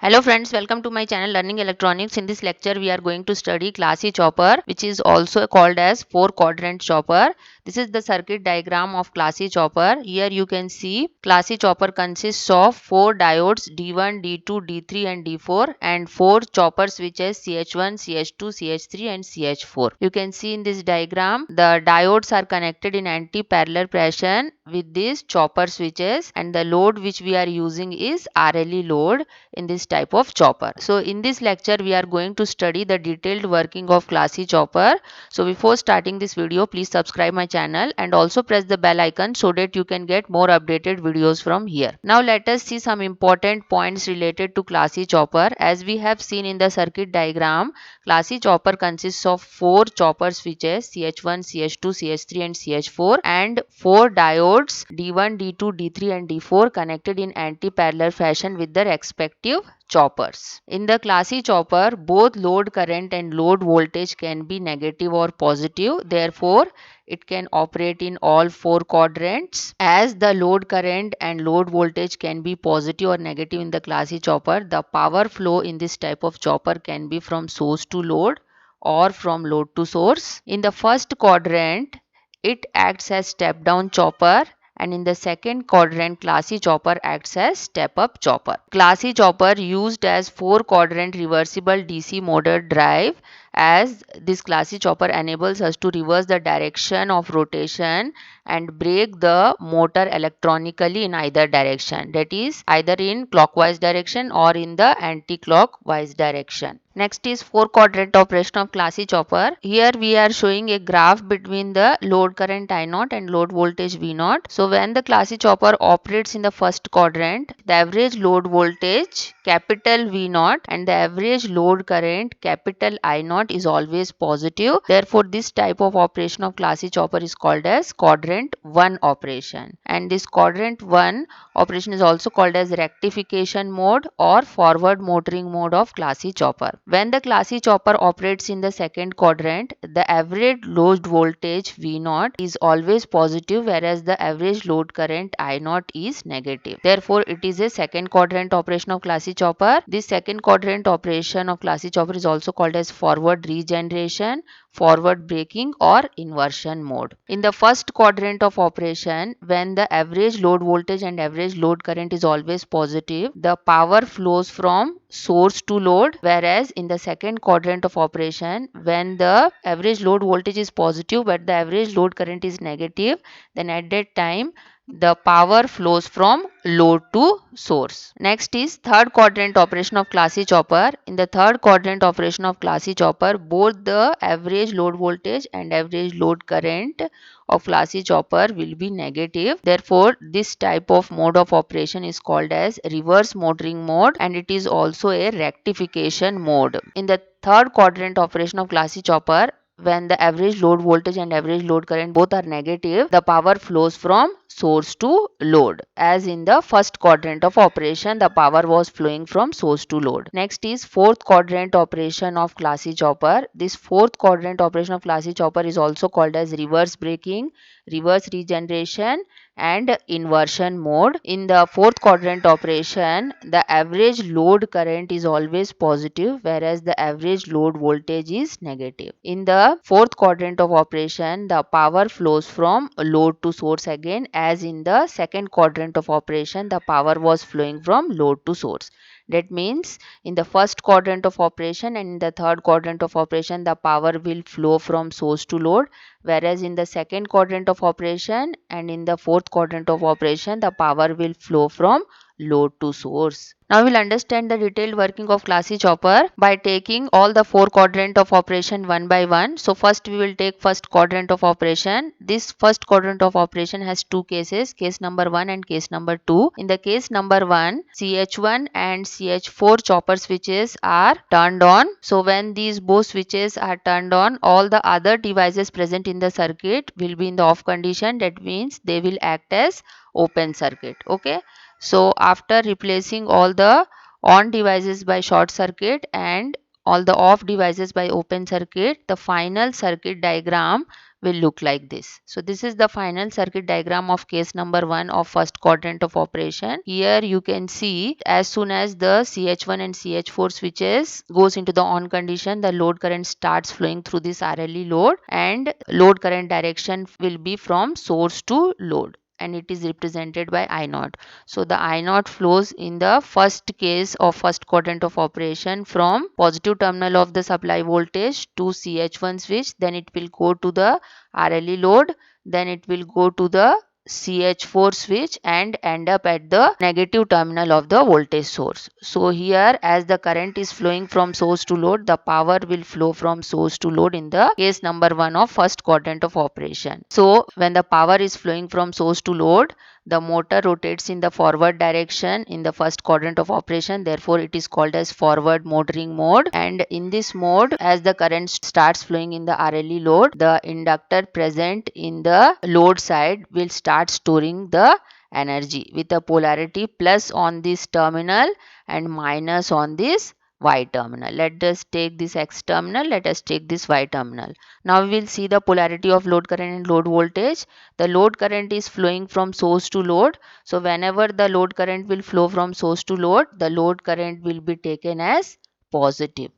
Hello friends, welcome to my channel Learning Electronics. In this lecture, we are going to study Classy chopper, which is also called as 4-quadrant chopper. This is the circuit diagram of Classy chopper. Here you can see Classy chopper consists of 4 diodes D1, D2, D3 and D4 and 4 chopper switches CH1, CH2, CH3 and CH4. You can see in this diagram, the diodes are connected in anti-parallel fashion with these chopper switches, and the load which we are using is RLE load in this type of chopper. So in this lecture we are going to study the detailed working of Classy chopper. So before starting this video, please subscribe my channel and also press the bell icon so that you can get more updated videos from here. Now let us see some important points related to Classy chopper. As we have seen in the circuit diagram, Classy chopper consists of 4 chopper switches CH1, CH2, CH3 and CH4 and 4 diodes D1, D2, D3 and D4 connected in anti-parallel fashion with their respective choppers. In the Classy chopper, both load current and load voltage can be negative or positive. Therefore, it can operate in all 4 quadrants. As the load current and load voltage can be positive or negative in the Classy chopper, the power flow in this type of chopper can be from source to load or from load to source. In the first quadrant, it acts as step down chopper, and in the second quadrant, Classy chopper acts as step up chopper. Classy chopper used as 4 quadrant reversible DC motor drive, as this Classy chopper enables us to reverse the direction of rotation and brake the motor electronically in either direction, that is either in clockwise direction or in the anti-clockwise direction. Next is 4 quadrant operation of Classy chopper. Here we are showing a graph between the load current I0 and load voltage V0. So when the Classy chopper operates in the first quadrant, the average load voltage capital V0 and the average load current capital I0 is always positive. Therefore, this type of operation of Classy chopper is called as quadrant 1 operation. And this quadrant 1 operation is also called as rectification mode or forward motoring mode of Classy chopper. When the Classy chopper operates in the second quadrant, the average load voltage V0 is always positive, whereas the average load current I0 is negative. Therefore, it is a second quadrant operation of Classy chopper. This second quadrant operation of Classy chopper is also called as forward regeneration, forward braking or inversion mode. In the first quadrant of operation, when the average load voltage and average load current is always positive, the power flows from source to load, whereas in the second quadrant of operation, when the average load voltage is positive but the average load current is negative, then at that time the power flows from load to source. Next is third quadrant operation of Classy chopper. In the third quadrant operation of Classy chopper, both the average load voltage and average load current of Classy chopper will be negative. Therefore, this type of mode of operation is called as reverse motoring mode, and it is also a rectification mode. In the third quadrant operation of Classy chopper, when the average load voltage and average load current both are negative, the power flows from source to load. As in the first quadrant of operation, the power was flowing from source to load. Next is fourth quadrant operation of Classy chopper. This fourth quadrant operation of Classy chopper is also called as reverse braking, reverse regeneration and inversion mode. In the fourth quadrant operation, the average load current is always positive, whereas the average load voltage is negative. In the fourth quadrant of operation, the power flows from load to source again, as in the second quadrant of operation, the power was flowing from load to source. That means in the first quadrant of operation and in the third quadrant of operation, the power will flow from source to load, whereas in the second quadrant of operation and in the fourth quadrant of operation, the power will flow from load to source. Now we'll understand the detailed working of Classy chopper by taking all the 4 quadrant of operation one by one. So first we will take first quadrant of operation. This first quadrant of operation has 2 cases, case number 1 and case number 2. In the case number 1, CH1 and CH4 chopper switches are turned on. So when these both switches are turned on, all the other devices present in the circuit will be in the off condition. That means they will act as open circuit. Okay. So after replacing all the on devices by short circuit and all the off devices by open circuit, the final circuit diagram will look like this. So this is the final circuit diagram of case number 1 of first quadrant of operation. Here you can see as soon as the CH1 and CH4 switches goes into the on condition, the load current starts flowing through this RLE load, and load current direction will be from source to load, and it is represented by I naught. So the I naught flows in the first case of first quadrant of operation from positive terminal of the supply voltage to CH1 switch, then it will go to the RLE load, then it will go to the CH4 switch and end up at the negative terminal of the voltage source. So here, as the current is flowing from source to load, the power will flow from source to load in the case number 1 of first quadrant of operation. So when the power is flowing from source to load, the motor rotates in the forward direction in the first quadrant of operation. Therefore, it is called as forward motoring mode. And in this mode, as the current starts flowing in the RLE load, the inductor present in the load side will start storing the energy with a polarity plus on this terminal and minus on this Y terminal. Let us take this X terminal, let us take this Y terminal. Now we will see the polarity of load current and load voltage. The load current is flowing from source to load. So whenever the load current will flow from source to load, the load current will be taken as positive.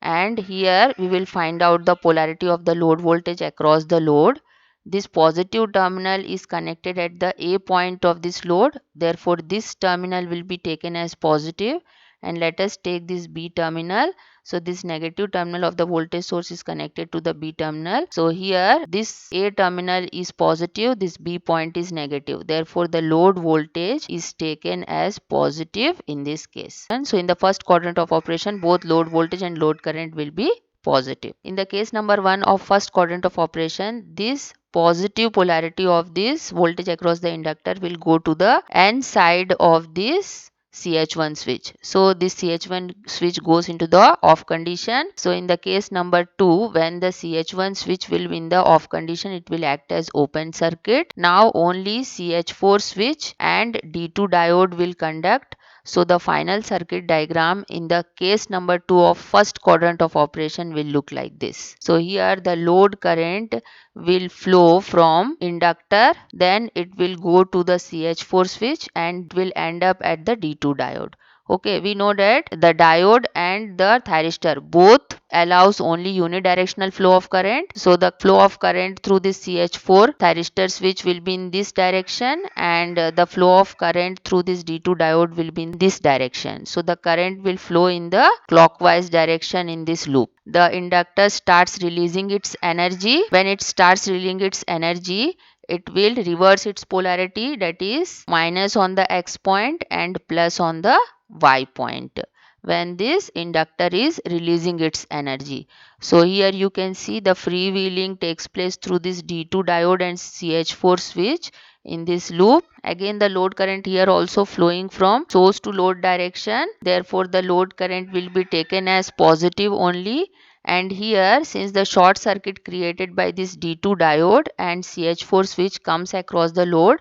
And here we will find out the polarity of the load voltage across the load. This positive terminal is connected at the A point of this load. Therefore, this terminal will be taken as positive. And let us take this B terminal. So this negative terminal of the voltage source is connected to the B terminal. So here this A terminal is positive, this B point is negative. Therefore, the load voltage is taken as positive in this case. And so in the first quadrant of operation, both load voltage and load current will be positive. In the case number 1 of first quadrant of operation, this positive polarity of this voltage across the inductor will go to the N side of this CH1 switch. So this CH1 switch goes into the off condition. So in the case number 2, when the CH1 switch will be in the off condition, it will act as open circuit. Now only CH4 switch and D2 diode will conduct. So the final circuit diagram in the case number 2 of first quadrant of operation will look like this. So here the load current will flow from inductor, then it will go to the CH4 switch and will end up at the D2 diode. Okay, we know that the diode and the thyristor both allows only unidirectional flow of current. So the flow of current through this CH4 thyristor switch will be in this direction, and the flow of current through this D2 diode will be in this direction. So the current will flow in the clockwise direction in this loop. The inductor starts releasing its energy. When it starts releasing its energy, it will reverse its polarity, that is minus on the X point and plus on the Y point when this inductor is releasing its energy. So here you can see the freewheeling takes place through this D2 diode and CH4 switch in this loop. Again, the load current here also flowing from source to load direction. Therefore, the load current will be taken as positive only. And here, since the short circuit created by this D2 diode and CH4 switch comes across the load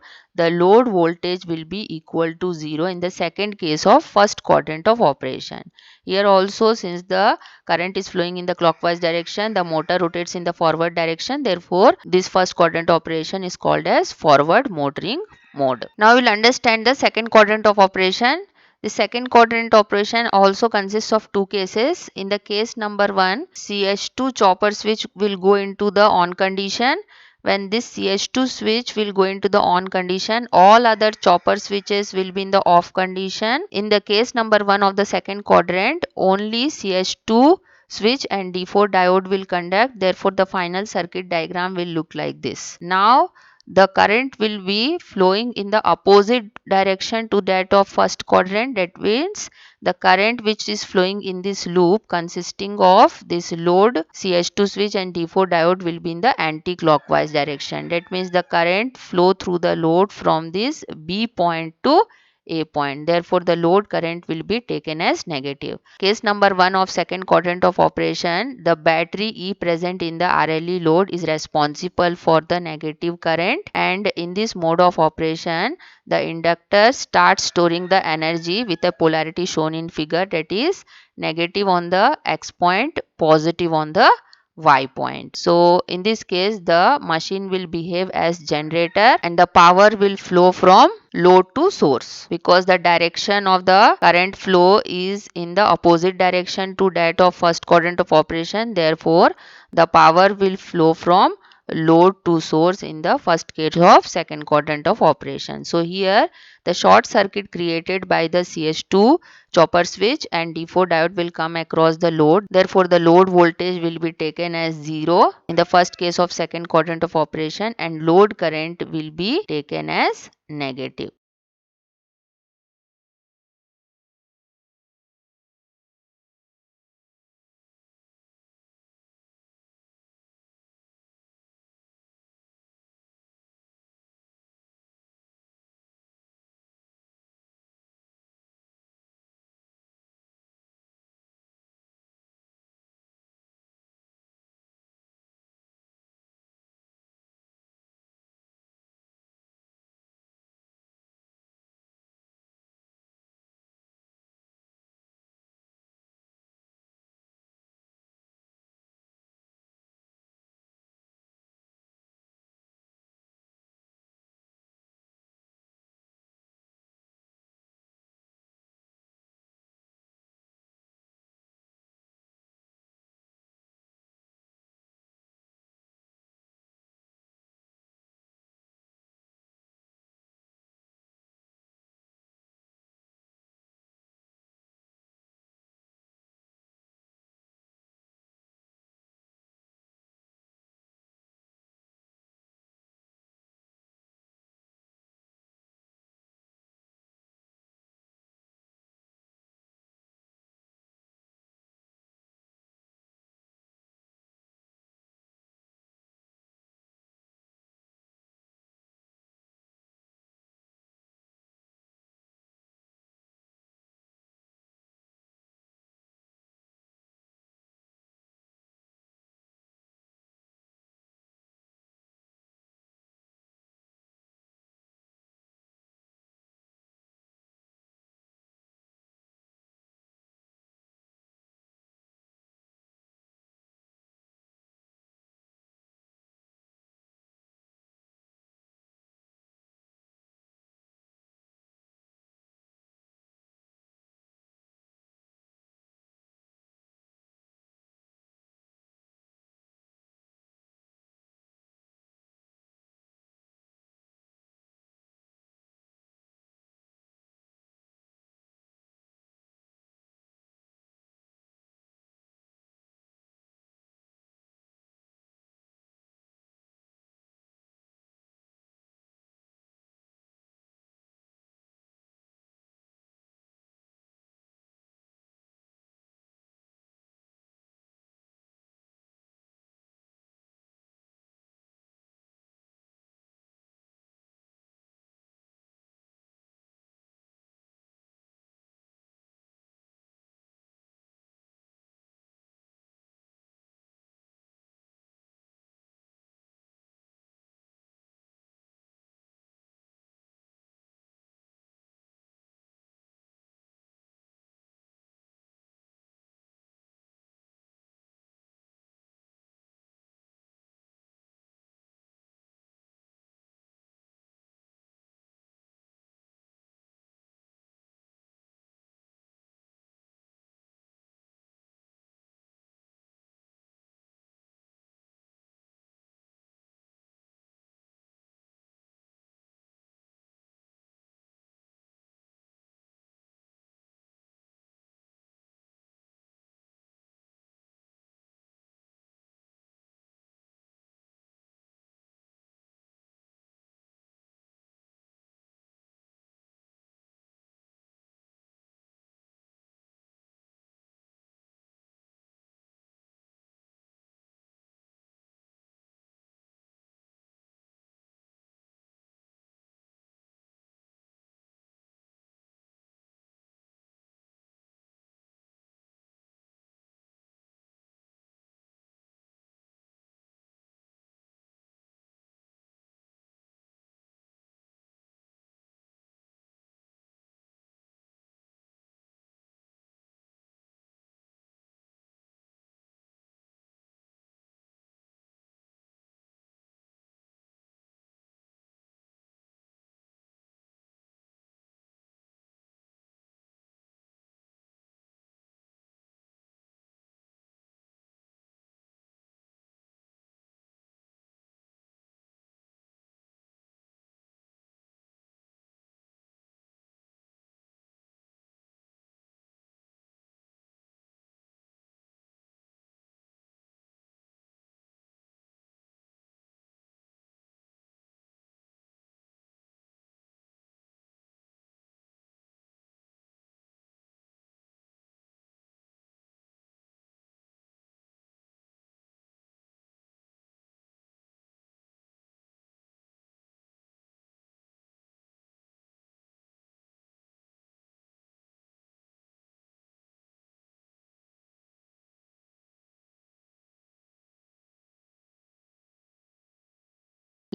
voltage will be equal to 0 in the second case of first quadrant of operation. Here also, since the current is flowing in the clockwise direction, the motor rotates in the forward direction. Therefore, this first quadrant operation is called as forward motoring mode. Now we will understand the second quadrant of operation. The second quadrant operation also consists of two cases. In the case number 1, CH2 chopper switch will go into the on condition. When this CH2 switch will go into the on condition, all other chopper switches will be in the off condition. In the case number 1 of the second quadrant, only CH2 switch and D4 diode will conduct. Therefore, the final circuit diagram will look like this. Now, the current will be flowing in the opposite direction to that of first quadrant. That means the current which is flowing in this loop consisting of this load CH2 switch and D4 diode will be in the anti-clockwise direction. That means the current flow through the load from this B point to A point. Therefore, the load current will be taken as negative. Case number 1 of second quadrant of operation, the battery E present in the RLE load is responsible for the negative current, and in this mode of operation, the inductor starts storing the energy with a polarity shown in figure, that is negative on the X point, positive on the Y point. So in this case the machine will behave as generator and the power will flow from load to source, because the direction of the current flow is in the opposite direction to that of first quadrant of operation. Therefore the power will flow from load to source in the first case of second quadrant of operation. So here the short circuit created by the CS2 chopper switch and D4 diode will come across the load. Therefore the load voltage will be taken as 0 in the first case of second quadrant of operation and load current will be taken as negative.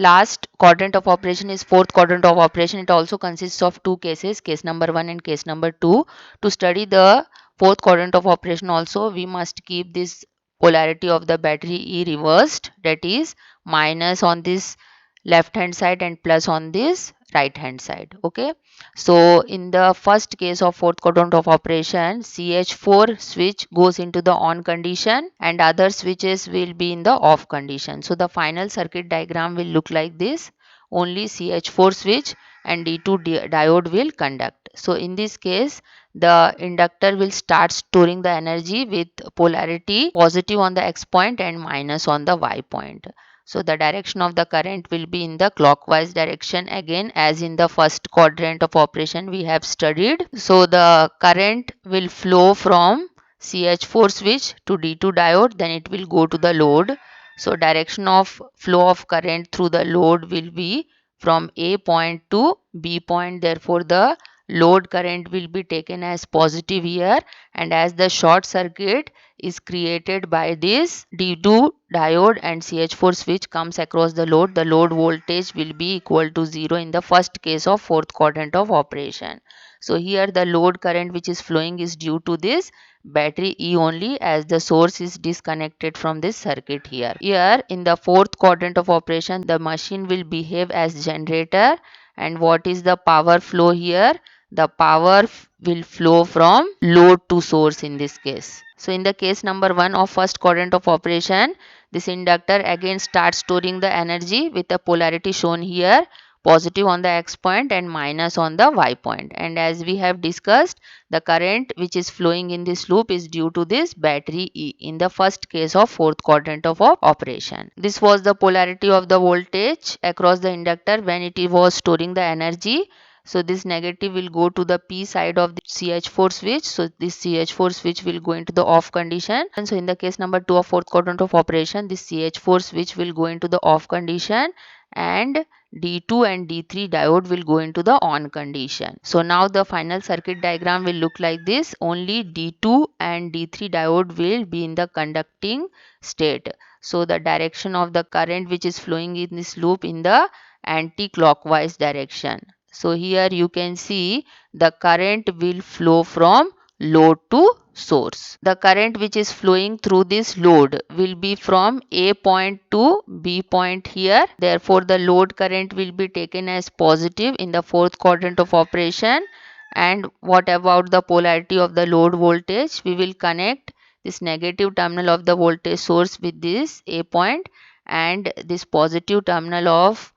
Last quadrant of operation is fourth quadrant of operation. It also consists of two cases, case number 1 and case number 2. To study the fourth quadrant of operation also, we must keep this polarity of the battery E reversed, that is minus on this left hand side and plus on this right hand side. Okay, so in the first case of fourth quadrant of operation, CH4 switch goes into the on condition and other switches will be in the off condition. So the final circuit diagram will look like this. Only CH4 switch and D2 diode will conduct. So in this case, the inductor will start storing the energy with polarity positive on the X point and minus on the Y point. So the direction of the current will be in the clockwise direction again, as in the first quadrant of operation we have studied. So the current will flow from CH4 switch to D2 diode, then it will go to the load. So direction of flow of current through the load will be from A point to B point. Therefore the load current will be taken as positive here, and as the short circuit is created by this D2 diode and CH4 switch comes across the load voltage will be equal to 0 in the first case of fourth quadrant of operation. So here the load current which is flowing is due to this battery E only, as the source is disconnected from this circuit here. Here in the fourth quadrant of operation, the machine will behave as generator. And what is the power flow here? The power will flow from load to source in this case. So in the case number 1 of first quadrant of operation, this inductor again starts storing the energy with the polarity shown here, positive on the X point and minus on the Y point. And as we have discussed, the current which is flowing in this loop is due to this battery E in the first case of fourth quadrant of operation. This was the polarity of the voltage across the inductor when it was storing the energy. So this negative will go to the P side of the CH4 switch. So this CH4 switch will go into the off condition. And so in the case number 2 of fourth quadrant of operation, this CH4 switch will go into the off condition and D2 and D3 diode will go into the on condition. So now the final circuit diagram will look like this. Only D2 and D3 diode will be in the conducting state. So the direction of the current which is flowing in this loop in the anti-clockwise direction. So here you can see the current will flow from load to source. The current which is flowing through this load will be from A point to B point here. Therefore, the load current will be taken as positive in the fourth quadrant of operation. And what about the polarity of the load voltage? We will connect this negative terminal of the voltage source with this A point, and this positive terminal of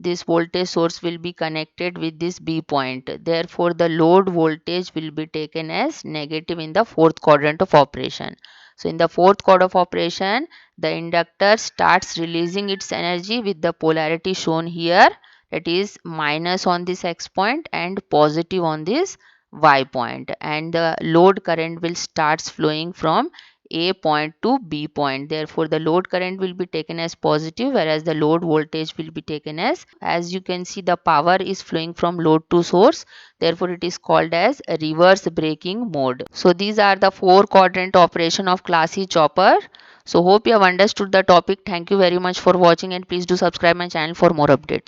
this voltage source will be connected with this B point. Therefore, the load voltage will be taken as negative in the fourth quadrant of operation. So, in the fourth quadrant of operation, the inductor starts releasing its energy with the polarity shown here, that is minus on this X point and positive on this Y point, and the load current will starts flowing from A point to B point. Therefore, the load current will be taken as positive, whereas the load voltage will be taken as you can see, the power is flowing from load to source. Therefore, it is called as a reverse braking mode. So these are the four quadrant operation of class C chopper. So hope you have understood the topic. Thank you very much for watching, and please do subscribe my channel for more updates.